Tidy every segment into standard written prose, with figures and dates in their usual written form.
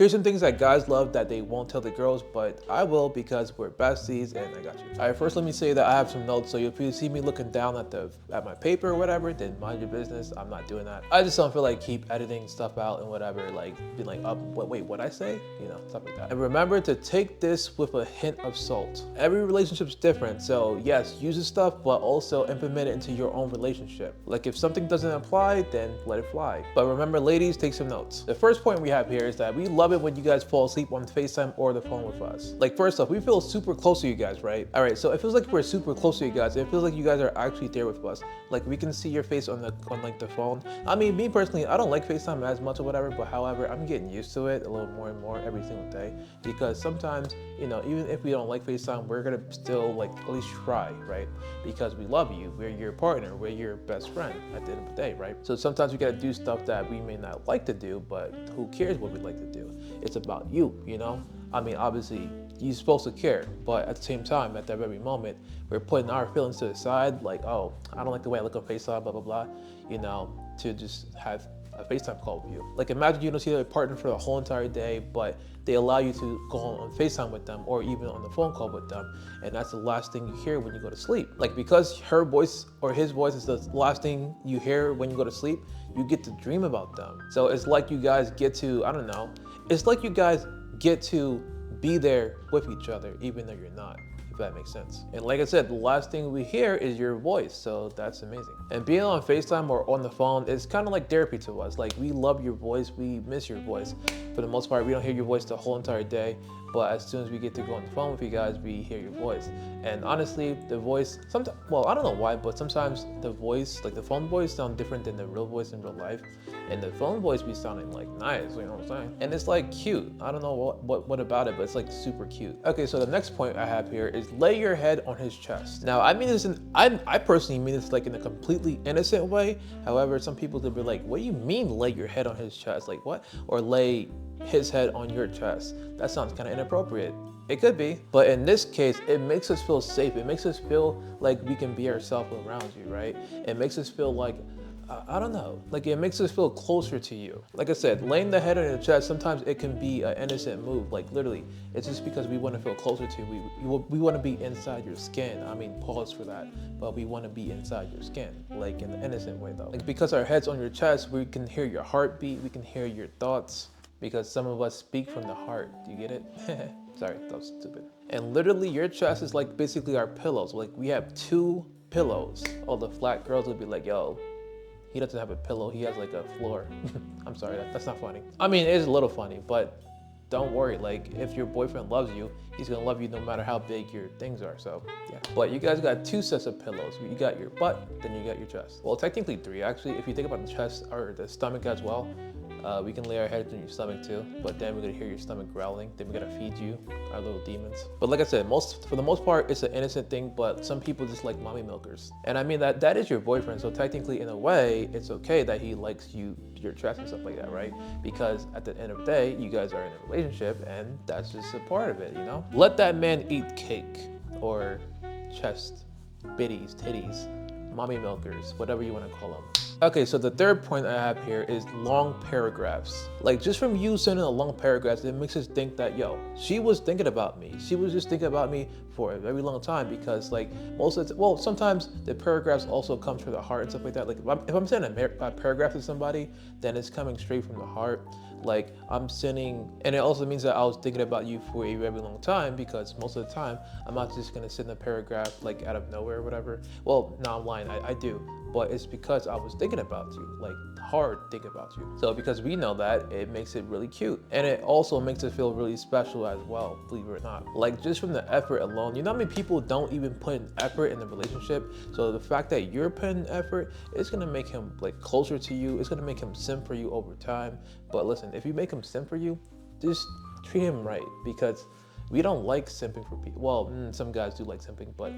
Here's some things that guys love that they won't tell the girls, but I will because we're besties and I got you. All right, first let me say that I have some notes, so if you see me looking down at my paper or whatever, then mind your business. I'm not doing that. I just don't feel like keep editing stuff out and whatever, like being like, wait, what I say? You know, stuff like that. And remember to take this with a hint of salt. Every relationship's different, so yes, use this stuff, but also implement it into your own relationship. Like if something doesn't apply, then let it fly. But remember, ladies, take some notes. The first point we have here is that we love it when you guys fall asleep on FaceTime or the phone with us. Like first off, we feel super close to you guys, right? All right, so it feels like we're super close to you guys. It feels like you guys are actually there with us. Like we can see your face on like the phone. I mean, me personally, I don't like FaceTime as much or whatever, but however, I'm getting used to it a little more and more every single day, because sometimes, you know, even if we don't like FaceTime, we're gonna still like at least try, right? Because we love you, we're your partner, we're your best friend at the end of the day, right? So sometimes we gotta do stuff that we may not like to do, but who cares what we like to do? It's about you, you know? I mean, obviously, you're supposed to care, but at the same time, at that very moment, we're putting our feelings to the side, like, oh, I don't like the way I look on FaceTime, blah, blah, blah, you know, to just have a FaceTime call with you. Like, imagine you don't see your partner for the whole entire day, but they allow you to go on FaceTime with them or even on the phone call with them, and that's the last thing you hear when you go to sleep. Like, because her voice or his voice is the last thing you hear when you go to sleep, you get to dream about them. So it's like you guys get to, I don't know, it's like you guys get to be there with each other even though you're not, if that makes sense. And like I said, the last thing we hear is your voice, so that's amazing. And being on FaceTime or on the phone is kind of like therapy to us. Like, we love your voice, we miss your voice. For the most part, we don't hear your voice the whole entire day, but as soon as we get to go on the phone with you guys, we hear your voice. And honestly, the voice, sometimes, well, I don't know why, but sometimes the voice, like the phone voice, sound different than the real voice in real life. And the phone voice be sounding like nice, you know what I'm saying? And it's like cute. I don't know what about it, but it's like super cute. Okay, so the next point I have here is lay your head on his chest. Now, I mean this I personally mean this like in a completely innocent way. However, some people could be like, what do you mean lay your head on his chest? Like what? Or lay his head on your chest. That sounds kind of inappropriate. It could be, but in this case, it makes us feel safe. It makes us feel like we can be ourselves around you, right? It makes us feel like, I don't know, like it makes us feel closer to you. Like I said, laying the head on your chest, sometimes it can be an innocent move. Like literally, it's just because we want to feel closer to you. We want to be inside your skin. I mean, pause for that, but we want to be inside your skin, like in an innocent way though. Like because our head's on your chest, we can hear your heartbeat, we can hear your thoughts, because some of us speak from the heart. Do you get it? Sorry, that was stupid. And literally your chest is like basically our pillows. Like we have two pillows. All the flat girls would be like, yo, he doesn't have a pillow, he has like a floor. I'm sorry, that's not funny. I mean, it is a little funny, but don't worry, like if your boyfriend loves you, he's gonna love you no matter how big your things are, so yeah. But you guys got two sets of pillows. You got your butt, then you got your chest. Well, technically three actually, if you think about the chest or the stomach as well. We can lay our heads on your stomach too, but then we're gonna hear your stomach growling. Then we gotta feed you our little demons. But like I said, for the most part, it's an innocent thing, but some people just like mommy milkers. And I mean that is your boyfriend, so technically in a way, it's okay that he likes your chest and stuff like that, right? Because at the end of the day, you guys are in a relationship and that's just a part of it, you know? Let that man eat cake or chest, bitties, titties, mommy milkers, whatever you wanna call them. Okay, so the third point I have here is long paragraphs. Like just from you sending a long paragraph, it makes us think that, yo, she was thinking about me. She was just thinking about me for a very long time, because like sometimes the paragraphs also come from the heart and stuff like that. Like if I'm sending a paragraph to somebody, then it's coming straight from the heart. Like I'm sending, and it also means that I was thinking about you for a very long time, because most of the time I'm not just gonna send a paragraph like out of nowhere or whatever. Well, no, I'm lying, I do. But it's because I was thinking about you, like hard thinking about you. So because we know that, it makes it really cute. And it also makes it feel really special as well, believe it or not. Like just from the effort alone, you know how many people don't even put in effort in the relationship? So the fact that you're putting effort, it's gonna make him like closer to you. It's gonna make him simp for you over time. But listen, if you make him simp for you, just treat him right, because we don't like simping for people. Well, some guys do like simping, but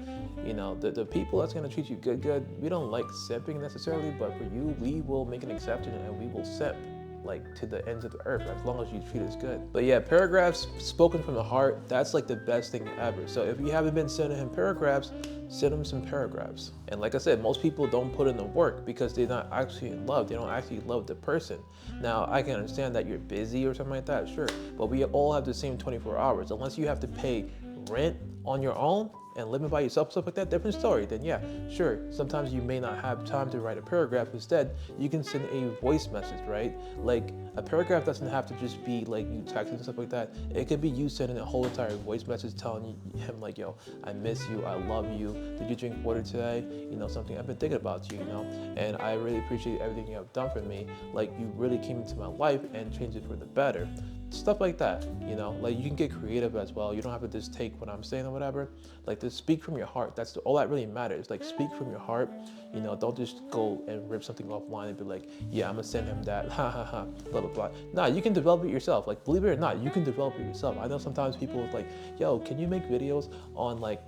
you know, the people that's gonna treat you good, we don't like simping necessarily, but for you, we will make an exception and we will simp. like to the ends of the earth, as long as you treat us good. But yeah, paragraphs spoken from the heart, that's like the best thing ever. So if you haven't been sending him paragraphs, send him some paragraphs. And like I said, most people don't put in the work because they're not actually in love. They don't actually love the person. Now, I can understand that you're busy or something like that, sure, but we all have the same 24 hours. Unless you have to pay rent on your own and living by yourself, stuff like that, different story. Then yeah, sure, sometimes you may not have time to write a paragraph. Instead, you can send a voice message, right? Like a paragraph doesn't have to just be like you texting and stuff like that. It could be you sending a whole entire voice message telling him like, yo, I miss you, I love you, did you drink water today? You know, something I've been thinking about you, you know, and I really appreciate everything you have done for me. Like you really came into my life and changed it for the better. Stuff like that, you know, like you can get creative as well. You don't have to just take what I'm saying or whatever. Like just speak from your heart. That's all that really matters. Like speak from your heart, you know, don't just go and rip something offline and be like, yeah, I'm gonna send him that, ha ha ha, blah, blah, blah. Nah, you can develop it yourself. Like believe it or not, you can develop it yourself. I know sometimes people are like, yo, can you make videos on like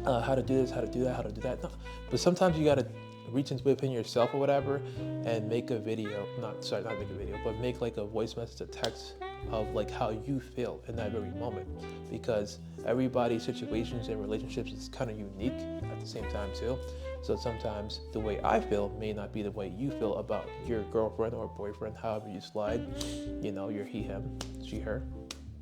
how to do this, how to do that, how to do that? No. But sometimes you gotta reach into within yourself or whatever and make a video, not make a video, but make like a voice message, a text of like how you feel in that very moment, because everybody's situations and relationships is kind of unique at the same time too. So sometimes the way I feel may not be the way you feel about your girlfriend or boyfriend, however you slide, you know, your he, him, she, her,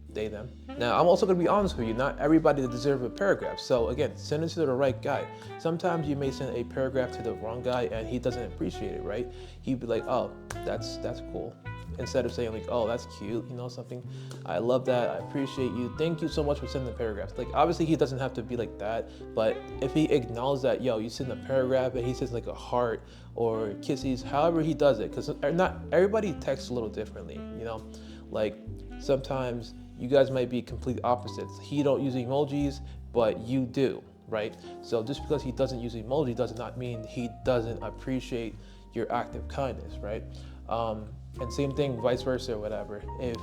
they, them. Now, I'm also gonna be honest with you, not everybody deserves a paragraph. So again, send it to the right guy. Sometimes you may send a paragraph to the wrong guy and he doesn't appreciate it, right? He'd be like, oh, that's cool. Instead of saying like, oh, that's cute, you know, something, I love that, I appreciate you, thank you so much for sending the paragraphs. Like obviously he doesn't have to be like that, but if he acknowledges that, yo, you send a paragraph and he says like a heart or kisses, however he does it, because not everybody texts a little differently, you know, like sometimes you guys might be complete opposites. He don't use emojis, but you do, right? So just because he doesn't use emoji does not mean he doesn't appreciate your act of kindness, right? And same thing, vice versa, or whatever. If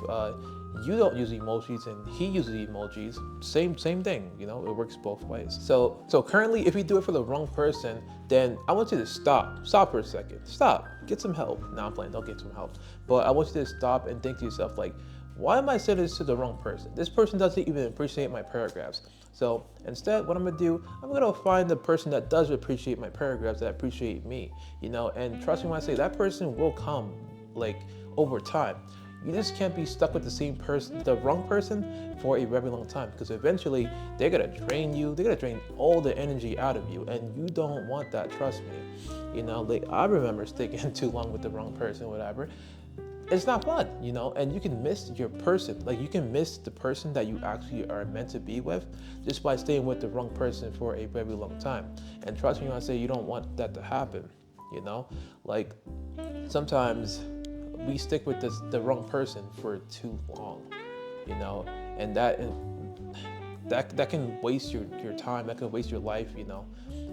you don't use emojis and he uses emojis, same thing, you know, it works both ways. So currently, if you do it for the wrong person, then I want you to stop for a second, stop, get some help. No, I'm playing, don't get some help. But I want you to stop and think to yourself, like, why am I sending this to the wrong person? This person doesn't even appreciate my paragraphs. So instead, what I'm gonna do, I'm gonna find the person that does appreciate my paragraphs, that appreciate me, you know, and trust me when I say that person will come like over time. You just can't be stuck with the same person, the wrong person, for a very long time, because eventually they're gonna drain you, they're gonna drain all the energy out of you, and you don't want that, trust me. You know, like I remember sticking too long with the wrong person, whatever. It's not fun, you know, and you can miss your person. Like you can miss the person that you actually are meant to be with just by staying with the wrong person for a very long time. And trust me when I say you don't want that to happen, you know? Like sometimes we stick with the wrong person for too long, you know, and that can waste your time, that can waste your life, you know.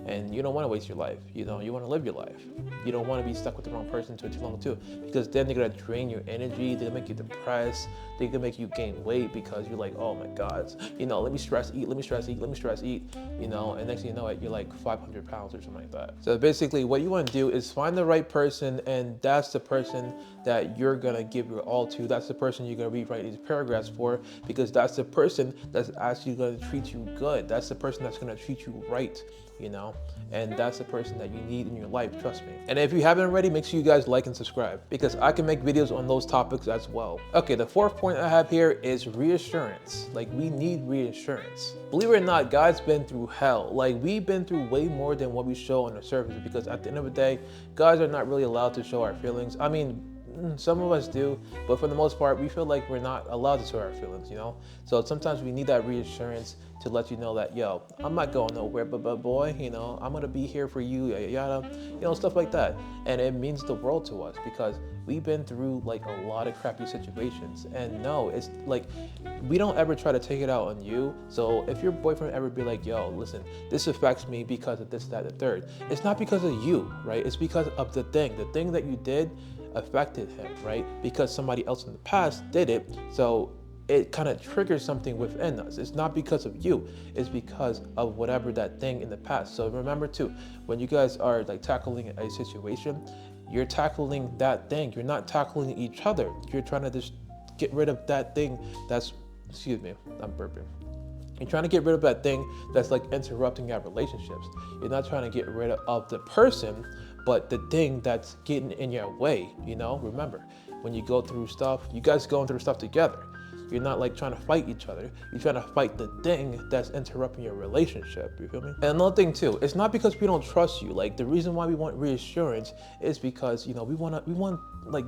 And you don't want to waste your life, you know, you want to live your life. You don't want to be stuck with the wrong person for too long too, because then they're going to drain your energy, they're going to make you depressed, they're going to make you gain weight because you're like, oh my God, you know, let me stress eat, you know, and next thing you know it, you're like 500 pounds or something like that. So basically what you want to do is find the right person, and that's the person that you're going to give your all to. That's the person you're going to rewrite these paragraphs for, because that's the person that's actually going to treat you good. That's the person that's going to treat you right, you know, and that's the person that you need in your life, trust me. And if you haven't already, make sure you guys like and subscribe, because I can make videos on those topics as well. Okay, the fourth point I have here is reassurance. Like we need reassurance. Believe it or not, God's been through hell. Like we've been through way more than what we show on the surface, because at the end of the day, guys are not really allowed to show our feelings. I mean, some of us do, but for the most part, we feel like we're not allowed to show our feelings, you know? So sometimes we need that reassurance to let you know that, yo, I'm not going nowhere, but boy, you know, I'm gonna be here for you, yada, yada, you know, stuff like that. And it means the world to us, because we've been through like a lot of crappy situations. And no, it's like, we don't ever try to take it out on you. So if your boyfriend ever be like, yo, listen, this affects me because of this, that, the third, it's not because of you, right? It's because of the thing that you did affected him, right? Because somebody else in the past did it, so it kind of triggers something within us. It's not because of you, it's because of whatever that thing in the past. So remember too, when you guys are like tackling a situation, you're tackling that thing. You're not tackling each other. You're trying to just get rid of that thing that's, excuse me, I'm burping. You're trying to get rid of that thing that's like interrupting your relationships. You're not trying to get rid of the person, but the thing that's getting in your way, you know? Remember, when you go through stuff, you guys going through stuff together. You're not like trying to fight each other. You're trying to fight the thing that's interrupting your relationship, you feel me? And another thing too, it's not because we don't trust you. Like the reason why we want reassurance is because, you know, we want like,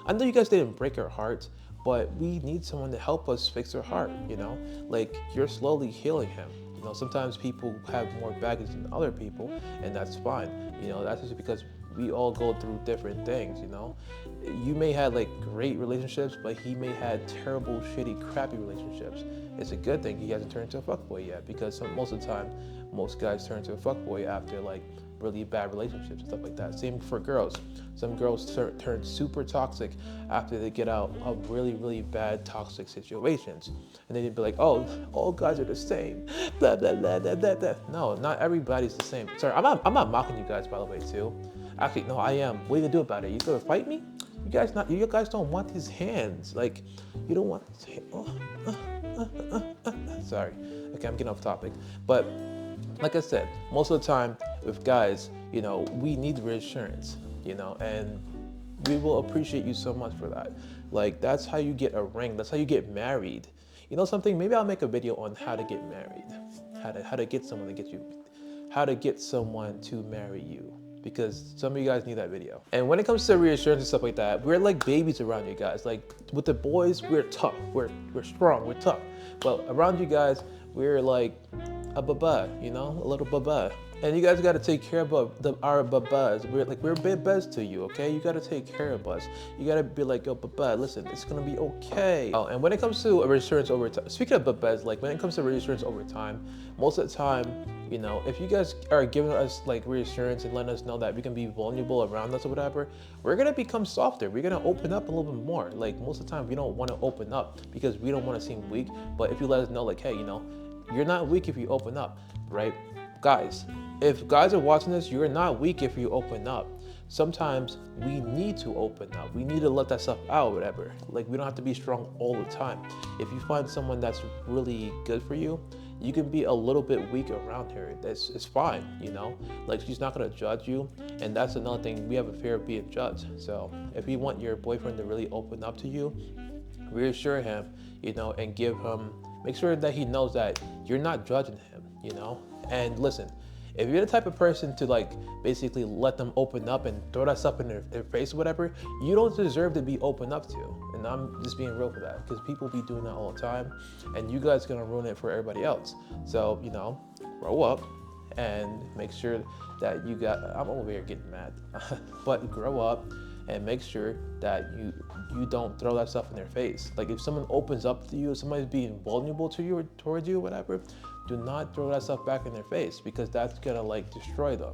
I know you guys didn't break our hearts, but we need someone to help us fix our heart, you know? Like you're slowly healing him. You know, sometimes people have more baggage than other people, and that's fine. You know, that's just because we all go through different things, you know? You may have like great relationships, but he may have terrible, shitty, crappy relationships. It's a good thing he hasn't turned into a fuckboy yet, because most of the time, most guys turn to a fuckboy after like really bad relationships and stuff like that. Same for girls. Some girls turn super toxic after they get out of really, really bad toxic situations. And then they'd be like, oh, all guys are the same. Blah, blah, blah, blah, blah, blah. No, not everybody's the same. Sorry, I'm not mocking you guys, by the way, too. Actually, no, I am. What are you gonna do about it? You gonna fight me? You guys don't want these hands. Like, you don't want these hands. Sorry. Okay, I'm getting off topic. But like I said, most of the time with guys, you know, we need reassurance, you know, and we will appreciate you so much for that. Like, that's how you get a ring. That's how you get married. You know something? Maybe I'll make a video on how to get married, how to get someone to marry you, because some of you guys need that video. And when it comes to reassurance and stuff like that, we're like babies around you guys. Like with the boys, we're tough, we're strong, we're tough. But around you guys, we're like a baba, you know, a little baba. And you guys got to take care of our babas. We're babas to you, okay? You got to take care of us. You got to be like, yo, baba, listen, it's gonna be okay. Oh, and when it comes to reassurance over time, speaking of babas, like when it comes to reassurance over time, most of the time, you know, if you guys are giving us like reassurance and letting us know that we can be vulnerable around us or whatever, we're gonna become softer. We're gonna open up a little bit more. Like most of the time, we don't want to open up because we don't want to seem weak. But if you let us know, like, hey, you know, you're not weak if you open up, right? Guys, if guys are watching this, you're not weak if you open up. Sometimes we need to open up. We need to let that stuff out, whatever. Like, we don't have to be strong all the time. If you find someone that's really good for you, you can be a little bit weak around her. It's fine, you know? Like, she's not gonna judge you. And that's another thing, we have a fear of being judged. So if you want your boyfriend to really open up to you, reassure him, you know, and make sure that he knows that you're not judging him, you know? And listen, if you're the type of person to like basically let them open up and throw that stuff in their face or whatever, you don't deserve to be opened up to. And I'm just being real for that, because people be doing that all the time, and you guys are gonna ruin it for everybody else. So, you know, grow up and make sure that I'm over here getting mad, but grow up and make sure that you don't throw that stuff in their face. Like if someone opens up to you, if somebody's being vulnerable to you or towards you or whatever, do not throw that stuff back in their face, because that's gonna like destroy them.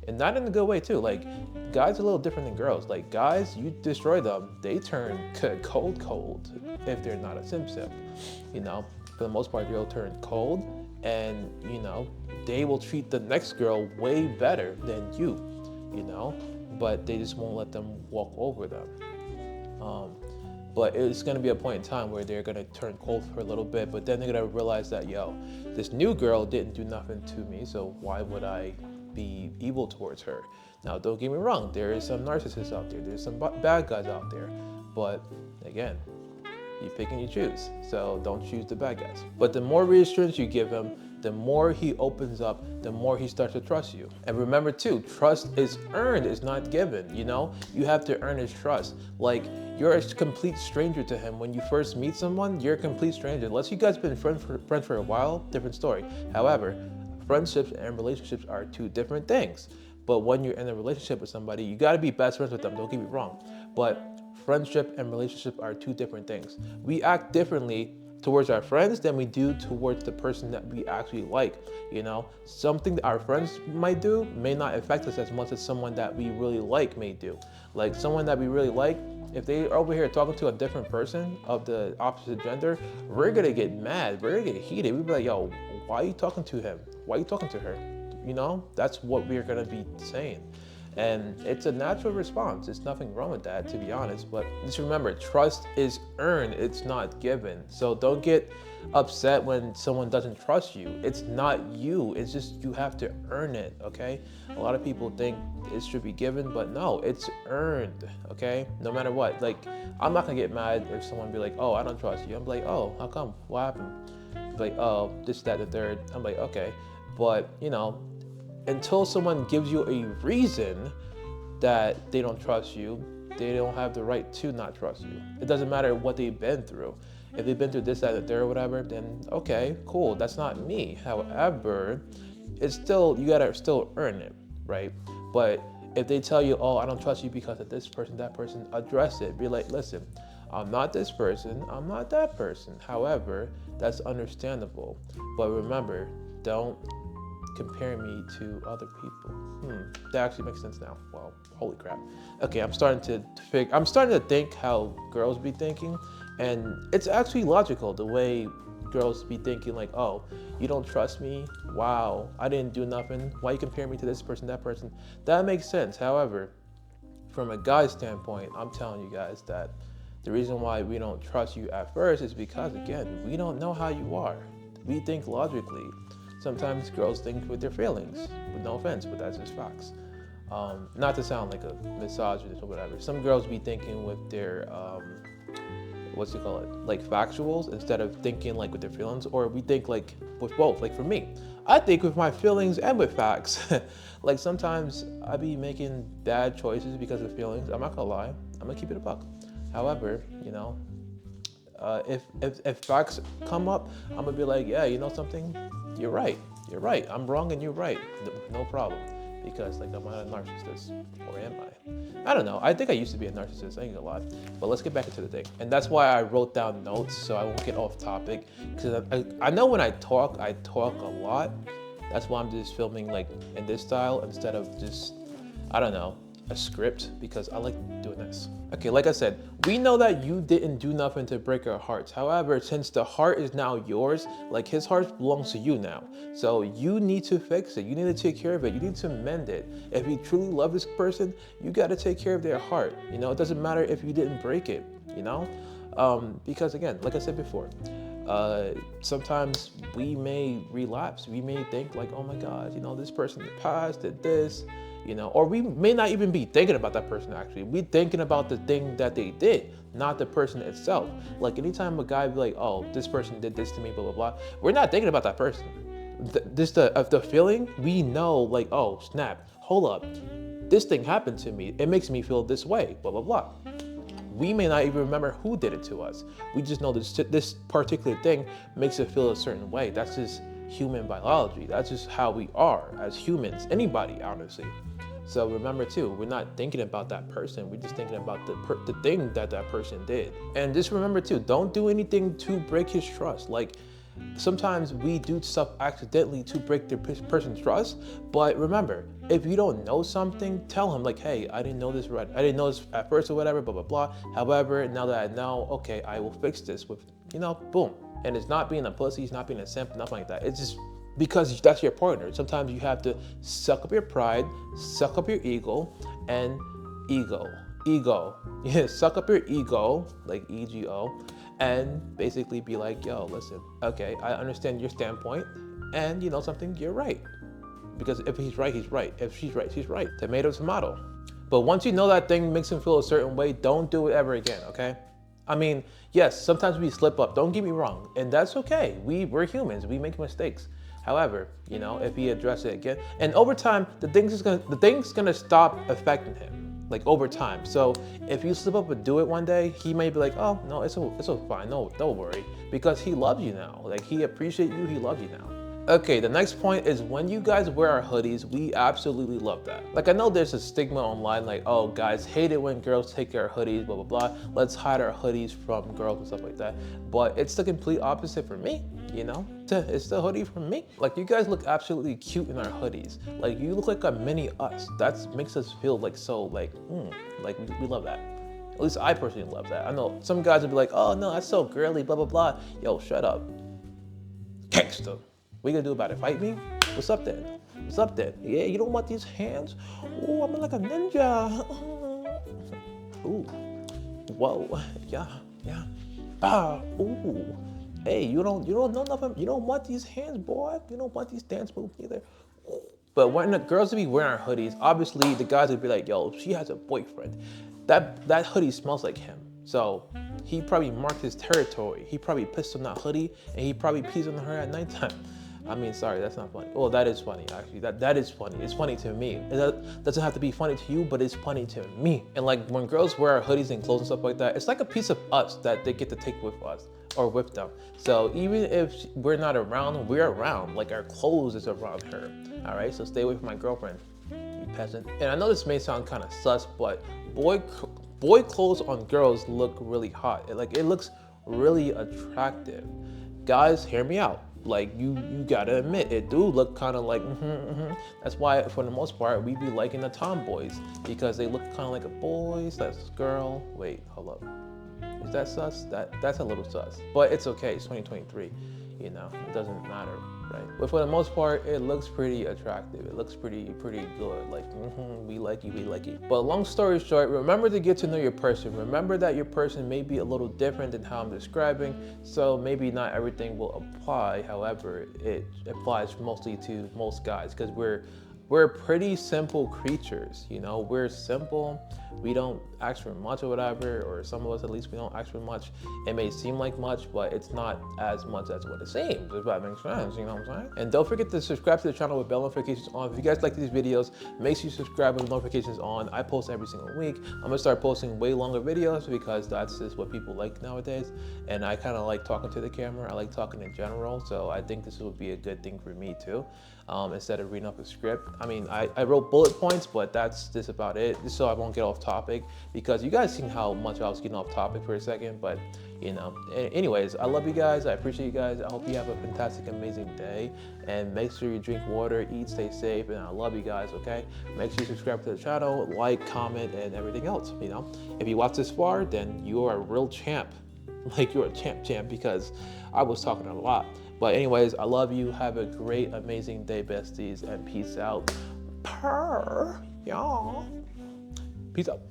And not in a good way too. Like guys are a little different than girls. Like guys, you destroy them, they turn cold if they're not a simp. You know, for the most part, they'll turn cold, and you know, they will treat the next girl way better than you know, but they just won't let them walk over them. But it's gonna be a point in time where they're gonna turn cold for a little bit, but then they're gonna realize that, yo, this new girl didn't do nothing to me, so why would I be evil towards her? Now, don't get me wrong, there is some narcissists out there, there's some bad guys out there, but again, you pick and you choose, so don't choose the bad guys. But the more reassurance you give him, the more he opens up, the more he starts to trust you. And remember too, trust is earned, it's not given, you know? You have to earn his trust. Like, you're a complete stranger to him. When you first meet someone, you're a complete stranger. Unless you guys have been friends for a while, different story. However, friendships and relationships are two different things. But when you're in a relationship with somebody, you gotta be best friends with them, don't get me wrong. But friendship and relationship are two different things. We act differently towards our friends than we do towards the person that we actually like, you know? Something that our friends might do may not affect us as much as someone that we really like may do. Like someone that we really like, if they are over here talking to a different person of the opposite gender, we're gonna get mad, we're gonna get heated. We'd be like, yo, why are you talking to him? Why are you talking to her? You know, that's what we're gonna be saying. And it's a natural response. There's nothing wrong with that, to be honest. But just remember, trust is earned, it's not given. So don't get upset when someone doesn't trust you. It's not you, it's just you have to earn it, okay? A lot of people think it should be given, but no, it's earned, okay? No matter what. Like, I'm not gonna get mad if someone be like, oh, I don't trust you. I'm like, oh, how come? What happened? Like, oh, this, that, the third. I'm like, okay. But, until someone gives you a reason that they don't trust you, they don't have the right to not trust you. It doesn't matter what they've been through. If they've been through this, that, the third, or whatever, then okay, cool, that's not me. However, it's still, you gotta still earn it, right? But if they tell you, oh, I don't trust you because of this person, that person, address it. Be like, listen, I'm not this person, I'm not that person. However, that's understandable. But remember, don't compare me to other people. That actually makes sense now. Wow, holy crap. Okay, I'm starting to think how girls be thinking, and it's actually logical the way girls be thinking, like, oh, you don't trust me? Wow, I didn't do nothing. Why you compare me to this person, that person? That makes sense. However, from a guy's standpoint, I'm telling you guys that the reason why we don't trust you at first is because, again, we don't know how you are. We think logically. Sometimes girls think with their feelings, with no offense, but that's just facts. Not to sound like a misogynist or whatever. Some girls be thinking with their, like factuals instead of thinking like with their feelings, or we think like with both. Like for me, I think with my feelings and with facts. Like sometimes I be making bad choices because of feelings. I'm not gonna lie, I'm gonna keep it a buck. However, if facts come up, I'm gonna be like, yeah, you know something? You're right. I'm wrong and you're right. No problem. Because like I'm not a narcissist, or am I? I don't know. I think I used to be a narcissist. I ain't gonna lie. But let's get back into the thing. And that's why I wrote down notes so I won't get off topic. Because I know when I talk a lot. That's why I'm just filming like in this style instead of just, I don't know, a script, because I like doing this. Okay, like I said, we know that you didn't do nothing to break our hearts. However, since the heart is now yours, like his heart belongs to you now. So you need to fix it. You need to take care of it. You need to mend it. If you truly love this person, you got to take care of their heart. It doesn't matter if you didn't break it, because again, like I said before, sometimes we may relapse. We may think like, oh my God, this person in the past did this, or we may not even be thinking about that person actually. We're thinking about the thing that they did, not the person itself. Like anytime a guy be like, oh, this person did this to me, blah, blah, blah, we're not thinking about that person. The feeling, we know like, oh, snap, hold up, this thing happened to me. It makes me feel this way, blah, blah, blah. We may not even remember who did it to us. We just know this particular thing makes it feel a certain way. That's just human biology. That's just how we are as humans, anybody, honestly. So remember too, we're not thinking about that person. We're just thinking about the thing that person did. And just remember too, don't do anything to break his trust. Like sometimes we do stuff accidentally to break the person's trust. But remember, if you don't know something, tell him like, hey, I didn't know this right. I didn't know this at first or whatever, blah, blah, blah. However, now that I know, okay, I will fix this with, boom. And it's not being a pussy, it's not being a simp, nothing like that. It's just because that's your partner. Sometimes you have to suck up your pride, suck up your ego, and ego. Yeah, suck up your ego, like EGO, and basically be like, yo, listen, okay, I understand your standpoint, and something, you're right. Because if he's right, he's right. If she's right, she's right. Tomato, tomato. But once you know that thing makes him feel a certain way, don't do it ever again, okay? I mean, yes, sometimes we slip up, don't get me wrong, and that's okay. We're humans, we make mistakes. However, if he addresses it again, and over time, the thing's gonna stop affecting him, like over time. So if you slip up and do it one day, he may be like, oh no, it's fine, no, don't worry, because he loves you now. Like he appreciates you, he loves you now. Okay, the next point is when you guys wear our hoodies, we absolutely love that. Like I know there's a stigma online like, oh, guys hate it when girls take their hoodies, blah, blah, blah. Let's hide our hoodies from girls and stuff like that. But it's the complete opposite for me, It's the hoodie for me. Like you guys look absolutely cute in our hoodies. Like you look like a mini us. That makes us feel like so like we love that. At least I personally love that. I know some guys will be like, oh no, that's so girly, blah, blah, blah. Yo, shut up. Gangsta. What you gonna do about it? Fight me? What's up then? What's up then? Yeah, you don't want these hands? Ooh, I'm like a ninja. Ooh, whoa, yeah, yeah. Ah, ooh. Hey, you don't know nothing. You don't want these hands, boy. You don't want these dance moves either. But when the girls would be wearing hoodies, obviously the guys would be like, yo, she has a boyfriend. That hoodie smells like him. So he probably marked his territory. He probably pissed on that hoodie and he probably pees on her at nighttime. I mean, sorry, that's not funny. Well, that is funny, actually. That is funny. It's funny to me. It doesn't have to be funny to you, but it's funny to me. And like when girls wear hoodies and clothes and stuff like that, it's like a piece of us that they get to take with us or with them. So even if we're not around, we're around. Like our clothes is around her. All right, so stay away from my girlfriend, you peasant. And I know this may sound kind of sus, but boy clothes on girls look really hot. It looks really attractive. Guys, hear me out. Like you gotta admit, it do look kind of like, That's why, for the most part, we be liking the tomboys because they look kind of like a boy / girl. Wait, hold up. Is that sus? That's a little sus, but it's okay. It's 2023. You know, it doesn't matter, right? But for the most part, it looks pretty attractive. It looks pretty good. Like, we like you, we like you. But long story short, remember to get to know your person. Remember that your person may be a little different than how I'm describing, so maybe not everything will apply. However, it applies mostly to most guys because we're pretty simple creatures, you know? We're simple, we don't ask for much or whatever, or some of us at least, we don't ask for much. It may seem like much, but it's not as much as what it seems, if that makes sense, you know what I'm saying? And don't forget to subscribe to the channel with bell notifications on. If you guys like these videos, make sure you subscribe with notifications on. I post every single week. I'm gonna start posting way longer videos because that's just what people like nowadays. And I kind of like talking to the camera. I like talking in general, so I think this would be a good thing for me too. Instead of reading off a script. I mean, I wrote bullet points, but that's just about it, just so I won't get off topic, because you guys seen how much I was getting off topic for a second, but you know. Anyways, I love you guys, I appreciate you guys, I hope you have a fantastic, amazing day, and make sure you drink water, eat, stay safe, and I love you guys, okay? Make sure you subscribe to the channel, like, comment, and everything else, you know? If you watch this far, then you are a real champ. Like, you're a champ, because I was talking a lot. But anyways, I love you. Have a great, amazing day, besties, and peace out. Purr, y'all. Peace out.